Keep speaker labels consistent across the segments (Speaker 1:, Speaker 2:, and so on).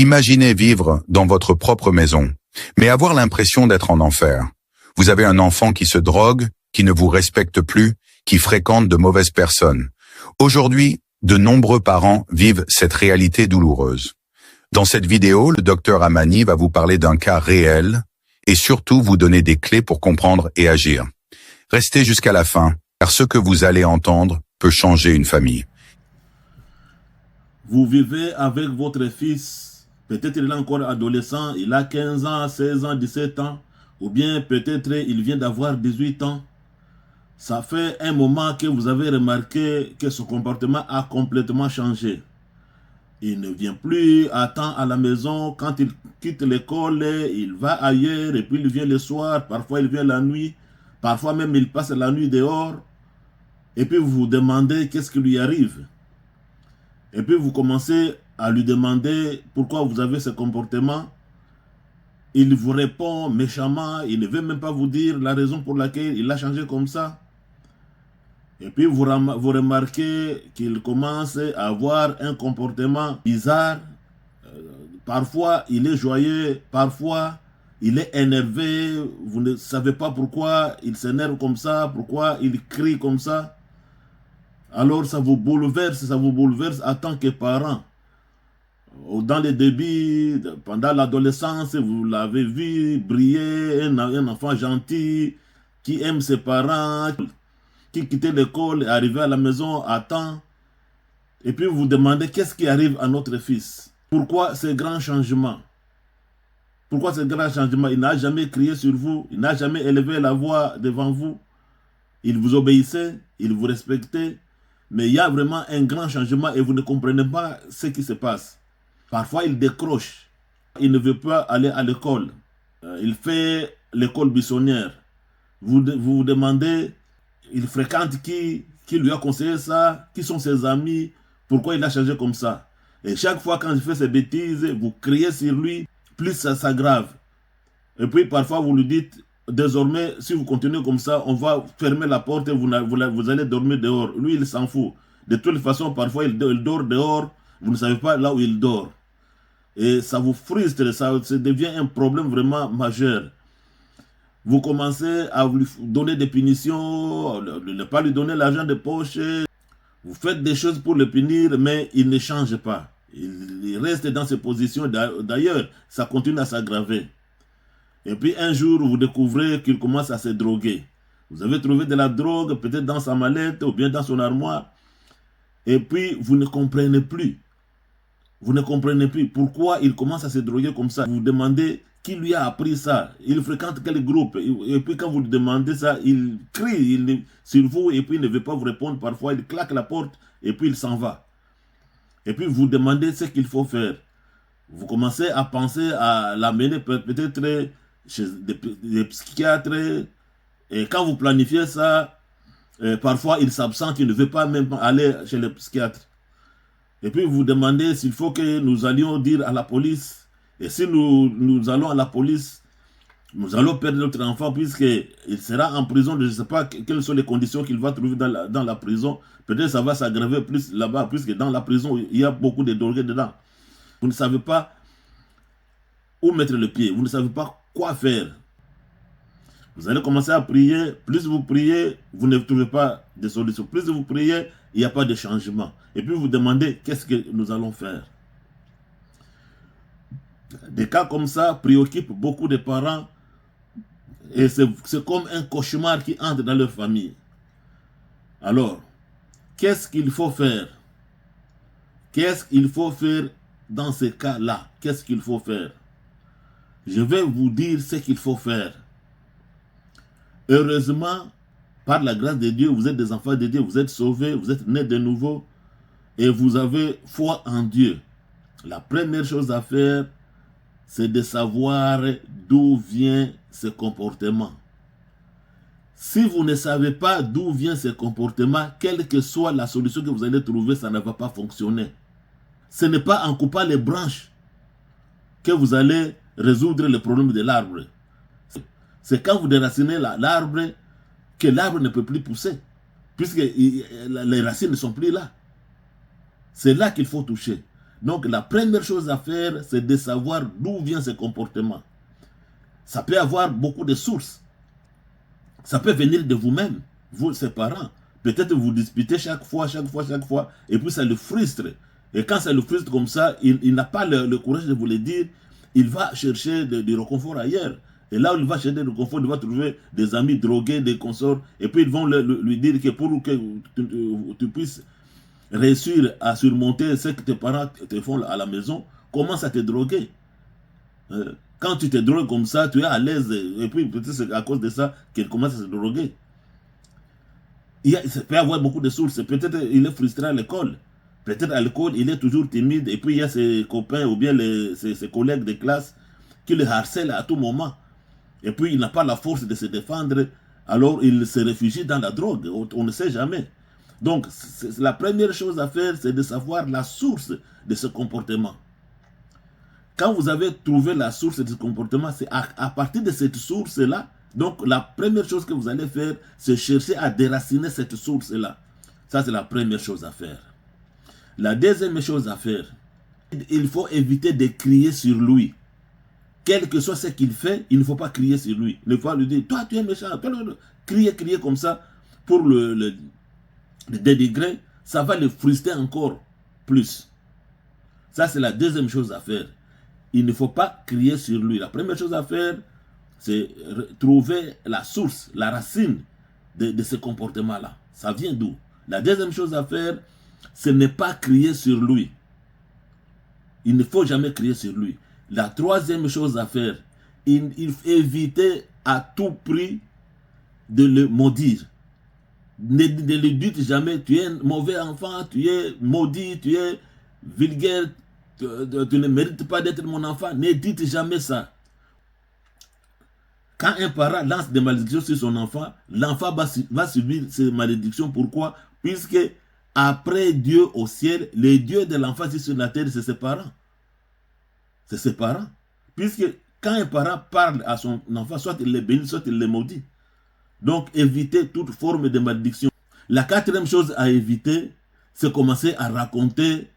Speaker 1: Imaginez vivre dans votre propre maison, mais avoir l'impression d'être en enfer. Vous avez un enfant qui se drogue, qui ne vous respecte plus, qui fréquente de mauvaises personnes. Aujourd'hui, de nombreux parents vivent cette réalité douloureuse. Dans cette vidéo, le docteur Amani va vous parler d'un cas réel et surtout vous donner des clés pour comprendre et agir. Restez jusqu'à la fin, car ce que vous allez entendre peut changer une famille.
Speaker 2: Vous vivez avec votre fils, peut-être il est encore adolescent, il a 15 ans, 16 ans, 17 ans, ou bien peut-être il vient d'avoir 18 ans. Ça fait un moment que vous avez remarqué que son comportement a complètement changé. Il ne vient plus à temps à la maison. Quand il quitte l'école, il va ailleurs et puis il vient le soir. Parfois, il vient la nuit. Parfois même, il passe la nuit dehors. Et puis, vous vous demandez qu'est-ce qui lui arrive. Et puis, vous commencez à lui demander pourquoi vous avez ce comportement. Il vous répond méchamment. Il ne veut même pas vous dire la raison pour laquelle il a changé comme ça. Et puis vous remarquez qu'il commence à avoir un comportement bizarre. Parfois il est joyeux, parfois il est énervé. Vous ne savez pas pourquoi il s'énerve comme ça, pourquoi il crie comme ça. Alors ça vous bouleverse en tant que parent. Dans les débuts, pendant l'adolescence, vous l'avez vu briller, un enfant gentil qui aime ses parents, qui quittait l'école et arrivait à la maison à temps. Et puis vous vous demandez qu'est-ce qui arrive à notre fils. Pourquoi ce grand changement? Pourquoi ce grand changement? Il n'a jamais crié sur vous, il n'a jamais élevé la voix devant vous. Il vous obéissait, il vous respectait. Mais il y a vraiment un grand changement et vous ne comprenez pas ce qui se passe. Parfois il décroche, il ne veut pas aller à l'école. Il fait l'école buissonnière. Vous vous demandez, il fréquente qui lui a conseillé ça, qui sont ses amis, pourquoi il a changé comme ça. Et chaque fois quand il fait ses bêtises, vous criez sur lui, plus ça s'aggrave. Et puis parfois vous lui dites, désormais si vous continuez comme ça, on va fermer la porte et vous allez dormir dehors. Lui il s'en fout. De toute façon parfois il dort dehors, vous ne savez pas là où il dort. Et ça vous frustre, ça devient un problème vraiment majeur. Vous commencez à lui donner des punitions, ne pas lui donner l'argent de poche. Vous faites des choses pour le punir, mais il ne change pas. Il reste dans ses positions. D'ailleurs, ça continue à s'aggraver. Et puis un jour, vous découvrez qu'il commence à se droguer. Vous avez trouvé de la drogue, peut-être dans sa mallette ou bien dans son armoire. Et puis, vous ne comprenez plus. Vous ne comprenez plus pourquoi il commence à se droguer comme ça. Vous vous demandez qui lui a appris ça. Il fréquente quel groupe. Et puis quand vous lui demandez ça, il crie sur vous et puis il ne veut pas vous répondre. Parfois, il claque la porte et puis il s'en va. Et puis vous demandez ce qu'il faut faire. Vous commencez à penser à l'amener peut-être chez des psychiatres. Et quand vous planifiez ça, parfois il s'absente, il ne veut pas même aller chez le psychiatre. Et puis vous demandez s'il faut que nous allions dire à la police. Et si nous allons à la police, nous allons perdre notre enfant puisqu'il sera en prison. Je ne sais pas quelles sont les conditions qu'il va trouver dans la prison. Peut-être ça va s'aggraver plus là-bas puisque dans la prison, il y a beaucoup de drogués dedans. Vous ne savez pas où mettre le pied. Vous ne savez pas quoi faire. Vous allez commencer à prier. Plus vous priez, vous ne trouvez pas de solution. Plus vous priez, il n'y a pas de changement. Et puis vous demandez qu'est-ce que nous allons faire. Des cas comme ça préoccupent beaucoup de parents. Et c'est comme un cauchemar qui entre dans leur famille. Alors, qu'est-ce qu'il faut faire? Qu'est-ce qu'il faut faire dans ces cas-là? Qu'est-ce qu'il faut faire? Je vais vous dire ce qu'il faut faire. Heureusement, par la grâce de Dieu, vous êtes des enfants de Dieu, vous êtes sauvés, vous êtes nés de nouveau et vous avez foi en Dieu. La première chose à faire, c'est de savoir d'où vient ce comportement. Si vous ne savez pas d'où vient ce comportement, quelle que soit la solution que vous allez trouver, ça ne va pas fonctionner. Ce n'est pas en coupant les branches que vous allez résoudre le problème de l'arbre. C'est quand vous déracinez l'arbre que l'arbre ne peut plus pousser, puisque les racines ne sont plus là. C'est là qu'il faut toucher. Donc la première chose à faire, c'est de savoir d'où vient ce comportement. Ça peut avoir beaucoup de sources. Ça peut venir de vous-même, vous, ses parents. Peut-être vous disputez chaque fois, et puis ça le frustre. Et quand ça le frustre comme ça, il n'a pas le courage de vous le dire, il va chercher du réconfort ailleurs. Et là où il va chercher du réconfort, il va trouver des amis drogués, des consorts, et puis ils vont lui dire que pour que tu puisses réussir à surmonter ce que tes parents te font à la maison, commence à te droguer. Quand tu te drogues comme ça, tu es à l'aise, et puis peut-être c'est à cause de ça qu'il commence à se droguer. Il peut y avoir beaucoup de sources. Peut-être il est frustré à l'école. Peut-être à l'école, il est toujours timide, et puis il y a ses copains ou bien ses collègues de classe qui le harcèlent à tout moment. Et puis il n'a pas la force de se défendre, alors il se réfugie dans la drogue. On ne sait jamais. Donc la première chose à faire, c'est de savoir la source de ce comportement. Quand vous avez trouvé la source de ce comportement, c'est à partir de cette source-là, donc la première chose que vous allez faire, c'est chercher à déraciner cette source-là. Ça, c'est la première chose à faire. La deuxième chose à faire, il faut éviter de crier sur lui. Quel que soit ce qu'il fait, il ne faut pas crier sur lui. Il faut lui dire, toi tu es méchant, crier comme ça, pour le dénigrer, ça va le frustrer encore plus. Ça, c'est la deuxième chose à faire. Il ne faut pas crier sur lui. La première chose à faire, c'est trouver la source, la racine de ce comportement-là. Ça vient d'où? La deuxième chose à faire, ce n'est pas crier sur lui. Il ne faut jamais crier sur lui. La troisième chose à faire, il faut éviter à tout prix de le maudire. Ne le dites jamais, tu es un mauvais enfant, tu es maudit, tu es vulgaire, tu ne mérites pas d'être mon enfant. Ne dites jamais ça. Quand un parent lance des malédictions sur son enfant, l'enfant va subir ces malédictions. Pourquoi? Puisque après Dieu au ciel, les dieux de l'enfant sur la terre, c'est ses parents. C'est ses parents. Puisque quand un parent parle à son enfant, soit il les bénit, soit il les maudit. Donc évitez toute forme de malédiction. La quatrième chose à éviter, c'est commencer à raconter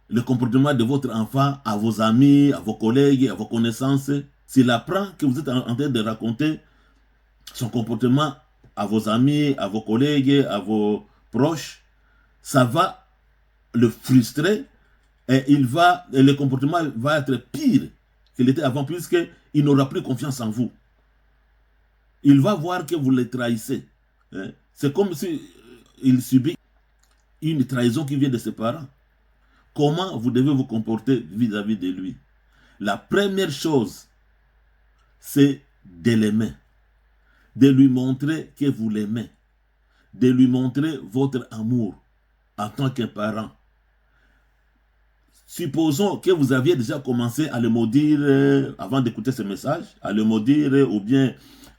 Speaker 2: le comportement de votre enfant à vos amis, à vos collègues, à vos connaissances. S'il apprend que vous êtes en train de raconter son comportement à vos amis, à vos collègues, à vos proches, ça va le frustrer et le comportement va être pire qu'il était avant, puisqu'il n'aura plus confiance en vous. Il va voir que vous le trahissez. C'est comme s'il subit une trahison qui vient de ses parents. Comment vous devez vous comporter vis-à-vis de lui? La première chose, c'est de l'aimer, de lui montrer que vous l'aimez, de lui montrer votre amour en tant que parent. Supposons que vous aviez déjà commencé à le maudire avant d'écouter ce message, à le maudire ou bien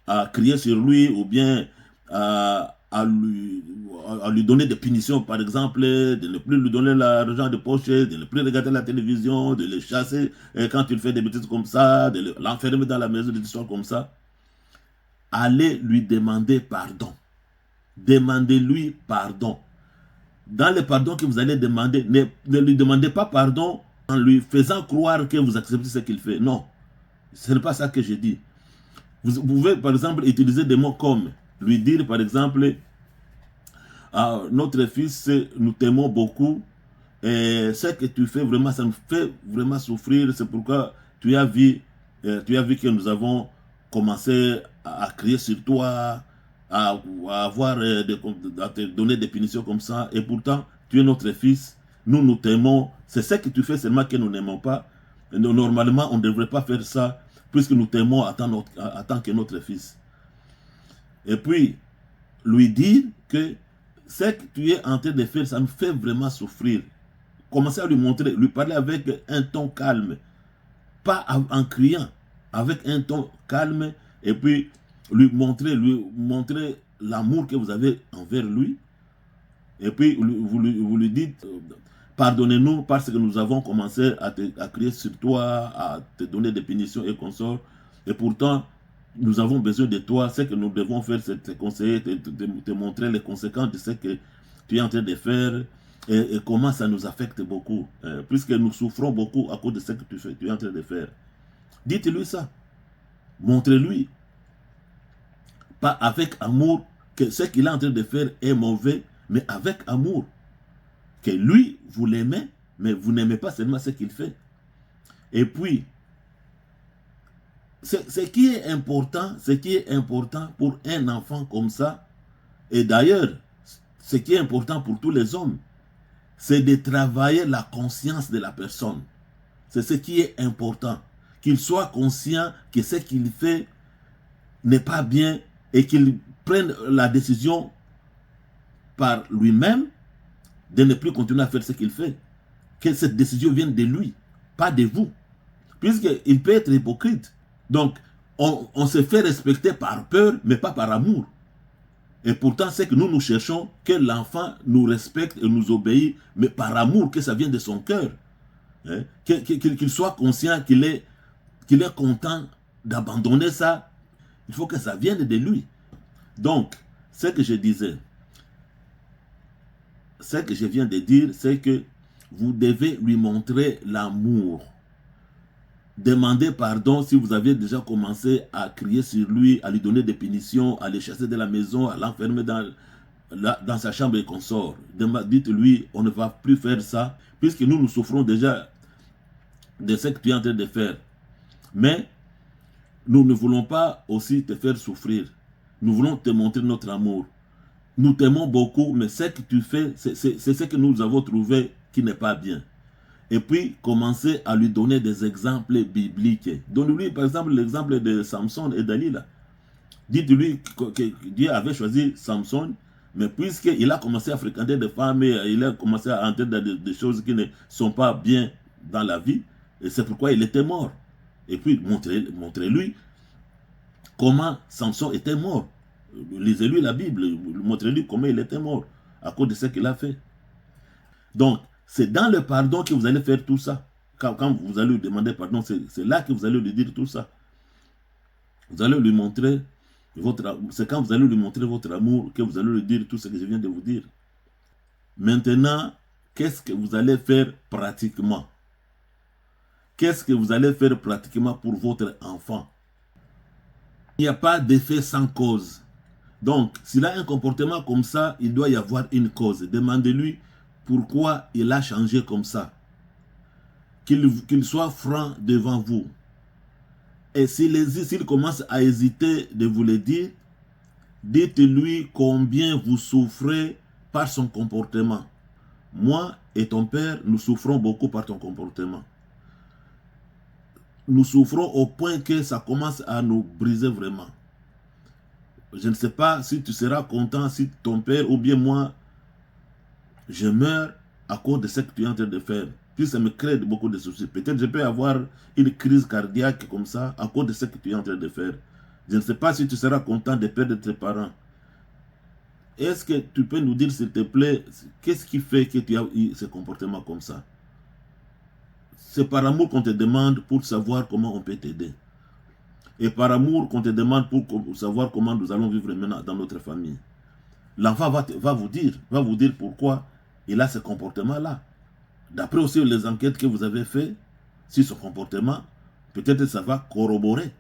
Speaker 2: à crier sur lui ou bien à lui donner des punitions, par exemple, de ne plus lui donner l'argent de poche, de ne plus regarder la télévision, de le chasser quand il fait des bêtises comme ça, de l'enfermer dans la maison, des histoires comme ça. Allez lui demander pardon. Demandez-lui pardon. Dans le pardon que vous allez demander, ne lui demandez pas pardon en lui faisant croire que vous acceptez ce qu'il fait. Non, ce n'est pas ça que je dis. Vous pouvez, par exemple, utiliser des mots comme lui dire, par exemple, notre fils, nous t'aimons beaucoup, et ce que tu fais vraiment, ça nous fait vraiment souffrir. C'est pourquoi tu as vu que nous avons commencé à crier sur toi, à te donner des punitions comme ça, et pourtant, tu es notre fils, nous t'aimons. C'est ce que tu fais seulement que nous n'aimons pas. Normalement, on ne devrait pas faire ça, puisque nous t'aimons en tant que notre fils. Et puis, lui dire que ce que tu es en train de faire, ça me fait vraiment souffrir. Commencez à lui montrer, lui parler avec un ton calme, pas en criant, avec un ton calme, et puis lui montrer l'amour que vous avez envers lui. Et puis vous lui dites, pardonnez-nous parce que nous avons commencé à crier sur toi, à te donner des punitions et consorts, et pourtant, nous avons besoin de toi. Ce que nous devons faire, c'est te conseiller, te montrer les conséquences de ce que tu es en train de faire. et comment ça nous affecte beaucoup, puisque nous souffrons beaucoup à cause de ce que tu es en train de faire. Dites-lui ça. Montrez-lui, pas avec amour, que ce qu'il est en train de faire est mauvais, mais avec amour. Que lui, vous l'aimez, mais vous n'aimez pas seulement ce qu'il fait. Et puis, ce qui est important pour un enfant comme ça, et d'ailleurs, ce qui est important pour tous les hommes, c'est de travailler la conscience de la personne. C'est ce qui est important. Qu'il soit conscient que ce qu'il fait n'est pas bien et qu'il prenne la décision par lui-même de ne plus continuer à faire ce qu'il fait. Que cette décision vienne de lui, pas de vous. Puisqu'il peut être hypocrite. Donc, on se fait respecter par peur, mais pas par amour. Et pourtant, c'est que nous cherchons que l'enfant nous respecte et nous obéit, mais par amour, que ça vienne de son cœur. Hein? Qu'il soit conscient qu'il est content d'abandonner ça. Il faut que ça vienne de lui. Donc, ce que je disais, ce que je viens de dire, c'est que vous devez lui montrer l'amour. Demandez pardon si vous avez déjà commencé à crier sur lui, à lui donner des punitions, à le chasser de la maison, à l'enfermer dans sa chambre et consort. Dites-lui, on ne va plus faire ça, puisque nous souffrons déjà de ce que tu es en train de faire. Mais nous ne voulons pas aussi te faire souffrir. Nous voulons te montrer notre amour. Nous t'aimons beaucoup, mais ce que tu fais, c'est ce que nous avons trouvé qui n'est pas bien. Et puis, commencez à lui donner des exemples bibliques. Donnez-lui, par exemple, l'exemple de Samson et Dalila. Dites-lui que Dieu avait choisi Samson, mais puisqu'il a commencé à fréquenter des femmes et il a commencé à entrer dans des choses qui ne sont pas bien dans la vie, et c'est pourquoi il était mort. Et puis, montrez-lui comment Samson était mort. Lisez-lui la Bible, montrez-lui comment il était mort à cause de ce qu'il a fait. Donc, c'est dans le pardon que vous allez faire tout ça. Quand vous allez lui demander pardon, c'est là que vous allez lui dire tout ça. Vous allez lui montrer c'est quand vous allez lui montrer votre amour que vous allez lui dire tout ce que je viens de vous dire. Maintenant, qu'est-ce que vous allez faire pratiquement? Qu'est-ce que vous allez faire pratiquement pour votre enfant? Il n'y a pas d'effet sans cause. Donc, s'il a un comportement comme ça, il doit y avoir une cause. Demandez-lui pourquoi il a changé comme ça. Qu'il soit franc devant vous. Et s'il commence à hésiter de vous le dire, dites-lui combien vous souffrez par son comportement. Moi et ton père, nous souffrons beaucoup par ton comportement. Nous souffrons au point que ça commence à nous briser vraiment. Je ne sais pas si tu seras content si ton père ou bien moi, je meurs à cause de ce que tu es en train de faire. Puis ça me crée beaucoup de soucis. Peut-être je peux avoir une crise cardiaque comme ça à cause de ce que tu es en train de faire. Je ne sais pas si tu seras content de perdre tes parents. Est-ce que tu peux nous dire, s'il te plaît, qu'est-ce qui fait que tu as eu ce comportement comme ça? C'est par amour qu'on te demande pour savoir comment on peut t'aider. Et par amour qu'on te demande pour savoir comment nous allons vivre maintenant dans notre famille. L'enfant va vous dire pourquoi il a ce comportement-là. D'après aussi les enquêtes que vous avez faites sur son comportement, peut-être ça va corroborer.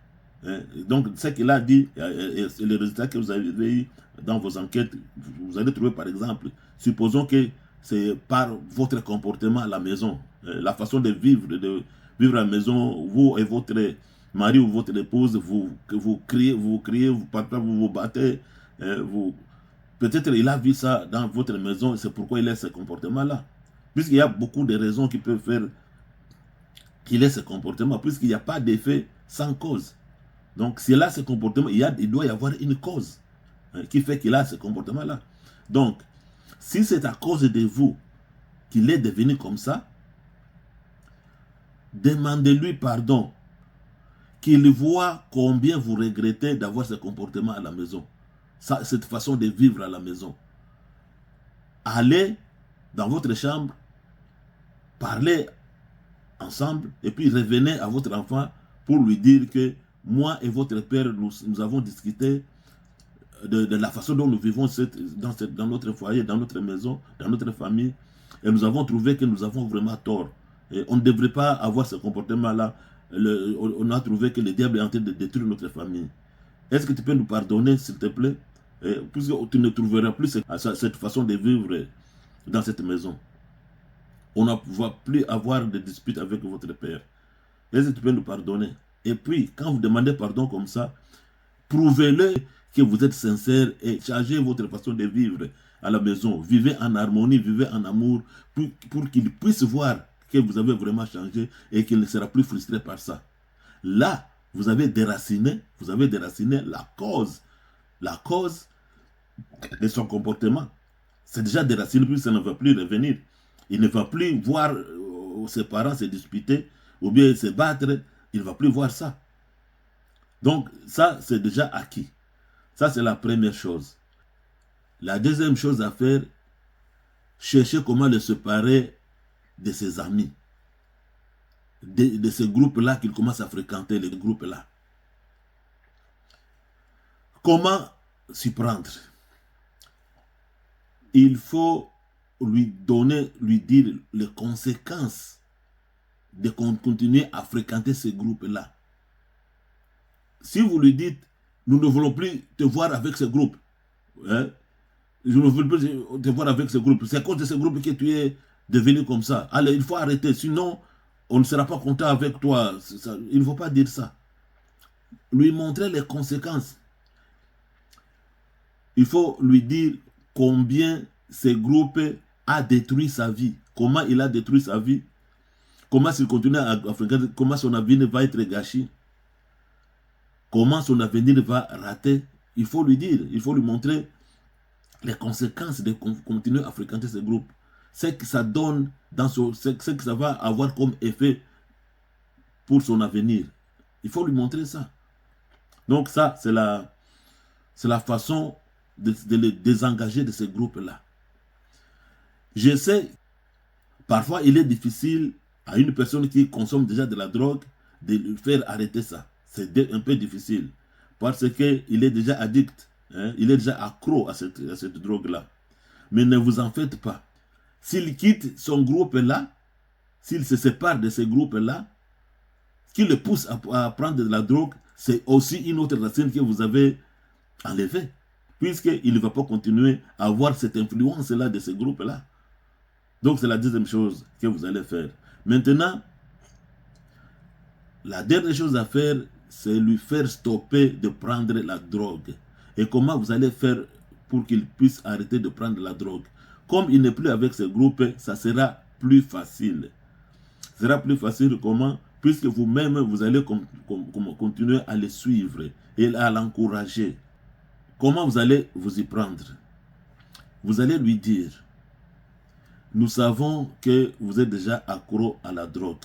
Speaker 2: Donc, ce qu'il a dit, et les résultats que vous avez eu dans vos enquêtes, vous allez trouver par exemple, supposons que c'est par votre comportement à la maison, la façon de vivre à la maison, vous et votre mari ou votre épouse, vous criez, vous vous battez, peut-être il a vu ça dans votre maison et c'est pourquoi il a ce comportement-là. Puisqu'il y a beaucoup de raisons qui peuvent faire qu'il ait ce comportement, puisqu'il n'y a pas d'effet sans cause. Donc, s'il a ce comportement, il doit y avoir une cause qui fait qu'il a ce comportement-là. Donc, si c'est à cause de vous qu'il est devenu comme ça, demandez-lui pardon, qu'il voit combien vous regrettez d'avoir ce comportement à la maison, cette façon de vivre à la maison. Allez dans votre chambre, parlez ensemble et puis revenez à votre enfant pour lui dire que moi et votre père, nous avons discuté de la façon dont nous vivons dans notre foyer, dans notre maison, dans notre famille. Et nous avons trouvé que nous avons vraiment tort. Et on ne devrait pas avoir ce comportement-là. On a trouvé que le diable est en train de détruire notre famille. Est-ce que tu peux nous pardonner, s'il te plaît? Puisque tu ne trouveras plus cette façon de vivre dans cette maison. On ne va plus avoir de disputes avec votre père. Est-ce que tu peux nous pardonner? Et puis, quand vous demandez pardon comme ça, prouvez-le que vous êtes sincère et changez votre façon de vivre à la maison. Vivez en harmonie, vivez en amour pour qu'il puisse voir que vous avez vraiment changé et qu'il ne sera plus frustré par ça. Là, vous avez déraciné la cause de son comportement. C'est déjà déraciné, puis ça ne va plus revenir. Il ne va plus voir ses parents se disputer ou bien se battre. Il ne va plus voir ça. Donc, ça, c'est déjà acquis. Ça, c'est la première chose. La deuxième chose à faire, chercher comment le séparer de ses amis. De ce groupe-là qu'il commence à fréquenter, les groupes-là. Comment s'y prendre? Il faut lui dire les conséquences de continuer à fréquenter ces groupes-là. Si vous lui dites, nous ne voulons plus te voir avec ce groupe, hein? Je ne veux plus te voir avec ce groupe, c'est à cause de ce groupe que tu es devenu comme ça. Allez, il faut arrêter, sinon on ne sera pas content avec toi. Il ne faut pas dire ça. Lui montrer les conséquences. Il faut lui dire combien ce groupe a détruit sa vie. Comment il a détruit sa vie. Comment s'il continue à fréquenter, comment son avenir va être gâché. Comment son avenir va rater. Il faut lui dire, il faut lui montrer les conséquences de continuer à fréquenter ce groupe. Ce que ça donne, ce que ça va avoir comme effet pour son avenir. Il faut lui montrer ça. Donc ça, c'est la façon de le désengager de ce groupe-là. Je sais, parfois il est difficile à une personne qui consomme déjà de la drogue de lui faire arrêter ça. C'est un peu difficile parce qu'il est déjà addict, hein? Il est déjà accro à cette drogue-là. Mais ne vous en faites pas. S'il quitte son groupe-là, s'il se sépare de ce groupe-là, ce qui le pousse à prendre de la drogue, c'est aussi une autre racine que vous avez enlevée, puisqu'il ne va pas continuer à avoir cette influence-là de ce groupe-là. Donc c'est la deuxième chose que vous allez faire. Maintenant, la dernière chose à faire, c'est lui faire stopper de prendre la drogue. Et comment vous allez faire pour qu'il puisse arrêter de prendre la drogue? Comme il n'est plus avec ce groupe, ça sera plus facile. Ça sera plus facile comment? Puisque vous-même, vous allez continuer à le suivre et à l'encourager. Comment vous allez vous y prendre? Vous allez lui dire, nous savons que vous êtes déjà accro à la drogue.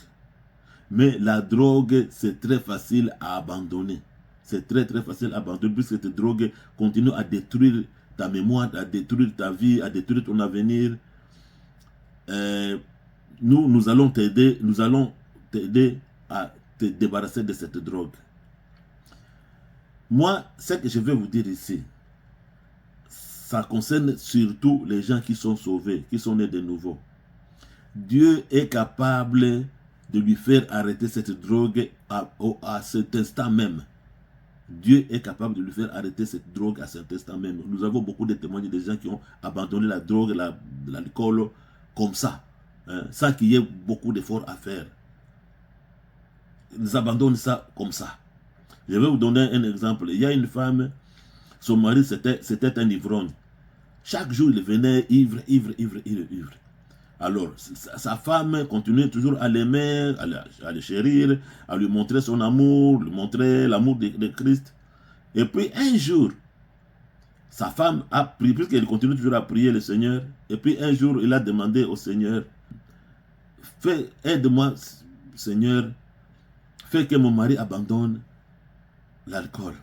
Speaker 2: Mais la drogue, c'est très facile à abandonner. C'est très facile à abandonner puisque cette drogue continue à détruire ta mémoire, à détruire ta vie, à détruire ton avenir. Nous allons t'aider à te débarrasser de cette drogue. Moi, ce que je vais vous dire ici, ça concerne surtout les gens qui sont sauvés, qui sont nés de nouveau. Dieu est capable de lui faire arrêter cette drogue à cet instant même. Dieu est capable de lui faire arrêter cette drogue à cet instant même. Nous avons beaucoup de témoignages de gens qui ont abandonné la drogue, l'alcool, comme ça, hein, sans qu'il y ait beaucoup d'efforts à faire. Ils abandonnent ça comme ça. Je vais vous donner un exemple. Il y a une femme, son mari c'était un ivrogne. Chaque jour, il venait ivre. Alors, sa femme continuait toujours à l'aimer, à le chérir, à lui montrer son amour, lui montrer l'amour de Christ. Et puis, un jour, sa femme a prié, puisqu'elle continue toujours à prier le Seigneur, et puis un jour, il a demandé au Seigneur, aide-moi, Seigneur, fais que mon mari abandonne l'alcool.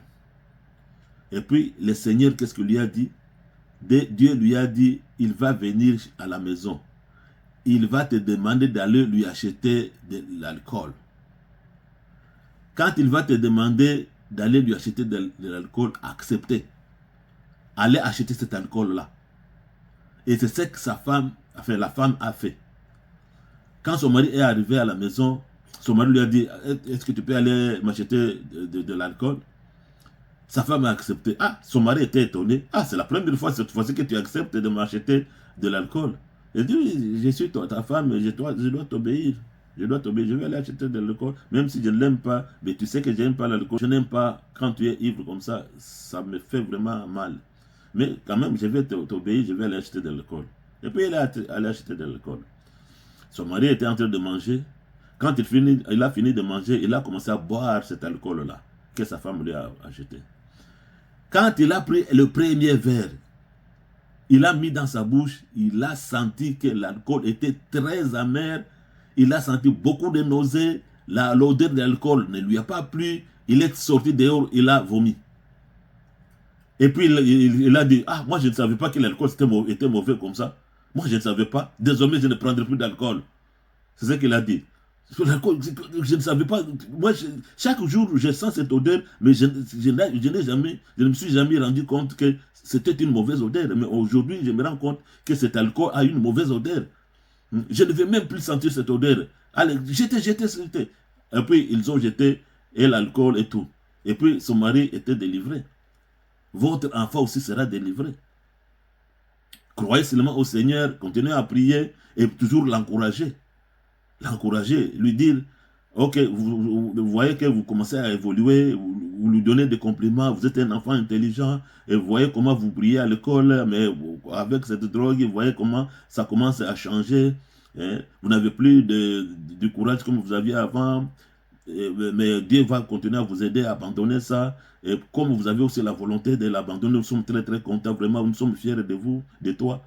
Speaker 2: Et puis, le Seigneur, qu'est-ce qu'il lui a dit? Dieu lui a dit, il va venir à la maison. Il va te demander d'aller lui acheter de l'alcool. Quand il va te demander d'aller lui acheter de l'alcool, acceptez. Allez acheter cet alcool-là. Et c'est ce que sa femme Enfin, la femme a fait. Quand son mari est arrivé à la maison, son mari lui a dit, est-ce que tu peux aller m'acheter de l'alcool? Sa femme a accepté. Ah, son mari était étonné. Ah, c'est la première fois cette fois-ci que tu acceptes de m'acheter de l'alcool. Il dit, oui, je suis ta femme, je dois t'obéir. Je dois t'obéir, je vais aller acheter de l'alcool, même si je ne l'aime pas. Mais tu sais que je n'aime pas l'alcool. Je n'aime pas quand tu es ivre comme ça me fait vraiment mal. Mais quand même, je vais t'obéir, je vais aller acheter de l'alcool. Et puis il est allé acheter de l'alcool. Son mari était en train de manger. Quand il a fini de manger, il a commencé à boire cet alcool-là que sa femme lui a acheté. Quand il a pris le premier verre, il a mis dans sa bouche, il a senti que l'alcool était très amer, il a senti beaucoup de nausées, l'odeur de l'alcool ne lui a pas plu, il est sorti dehors, il a vomi. Et puis il a dit, ah, moi je ne savais pas que l'alcool était mauvais comme ça. Moi je ne savais pas, désormais je ne prendrai plus d'alcool. C'est ce qu'il a dit. Je ne savais pas. Moi, chaque jour, je sens cette odeur, mais je ne me suis jamais rendu compte que c'était une mauvaise odeur. Mais aujourd'hui, je me rends compte que cet alcool a une mauvaise odeur. Je ne vais même plus sentir cette odeur. Allez, jetez. Et puis, ils ont jeté et l'alcool et tout. Et puis, son mari était délivré. Votre enfant aussi sera délivré. Croyez seulement au Seigneur, continuez à prier et toujours l'encourager. L'encourager, lui dire, ok, vous voyez que vous commencez à évoluer, vous lui donnez des compliments, vous êtes un enfant intelligent, et vous voyez comment vous brillez à l'école, mais avec cette drogue, vous voyez comment ça commence à changer, hein? Vous n'avez plus du courage comme vous aviez avant, mais Dieu va continuer à vous aider à abandonner ça, et comme vous avez aussi la volonté de l'abandonner, nous sommes très très contents, vraiment, nous sommes fiers de vous, de toi.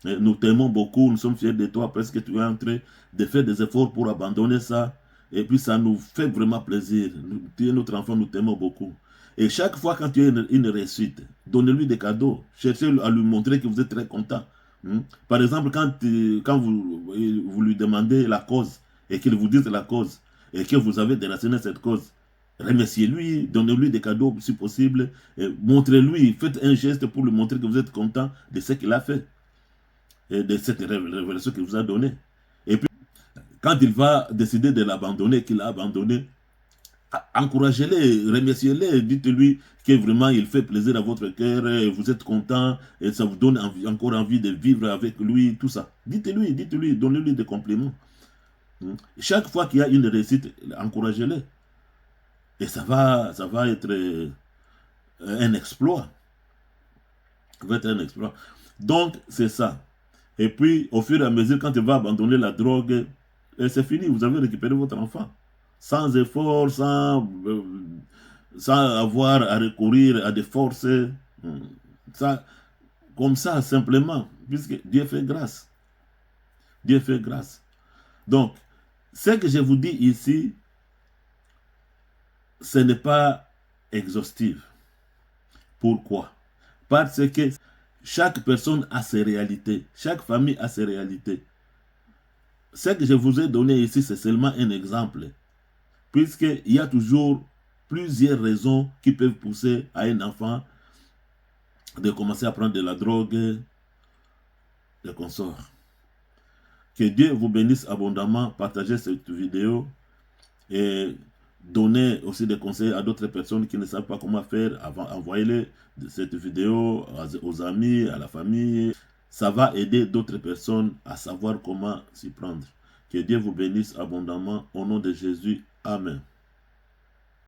Speaker 2: Nous t'aimons beaucoup, nous sommes fiers de toi parce que tu es en train de faire des efforts pour abandonner ça. Et puis ça nous fait vraiment plaisir. Tu es notre enfant, nous t'aimons beaucoup. Et chaque fois quand tu as une réussite, donnez-lui des cadeaux. Cherchez à lui montrer que vous êtes très content. Par exemple, quand vous lui demandez la cause et qu'il vous dise la cause et que vous avez déraciné cette cause, remerciez-lui, donnez-lui des cadeaux si possible. Montrez-lui, faites un geste pour lui montrer que vous êtes content de ce qu'il a fait. Et de cette révélation qu'il vous a donnée. Et puis, quand il va décider de l'abandonner, qu'il a abandonné, encouragez-le, remerciez-le, dites-lui que vraiment il fait plaisir à votre cœur, et vous êtes content, et ça vous donne encore envie de vivre avec lui, tout ça. Dites-lui, donnez-lui des compliments. Chaque fois qu'il y a une réussite, encouragez-le. Et ça va être un exploit. Ça va être un exploit. Donc, c'est ça. Et puis, au fur et à mesure, quand il va abandonner la drogue, c'est fini, vous avez récupéré votre enfant. Sans effort, sans avoir à recourir à des forces. Ça, comme ça, simplement, puisque Dieu fait grâce. Dieu fait grâce. Donc, ce que je vous dis ici, ce n'est pas exhaustif. Pourquoi? Parce que chaque personne a ses réalités. Chaque famille a ses réalités. Ce que je vous ai donné ici, c'est seulement un exemple. Puisqu'il y a toujours plusieurs raisons qui peuvent pousser à un enfant de commencer à prendre de la drogue, de consorts. Que Dieu vous bénisse abondamment. Partagez cette vidéo et donnez aussi des conseils à d'autres personnes qui ne savent pas comment faire. Envoyez-les cette vidéo aux amis, à la famille. Ça va aider d'autres personnes à savoir comment s'y prendre. Que Dieu vous bénisse abondamment au nom de Jésus. Amen.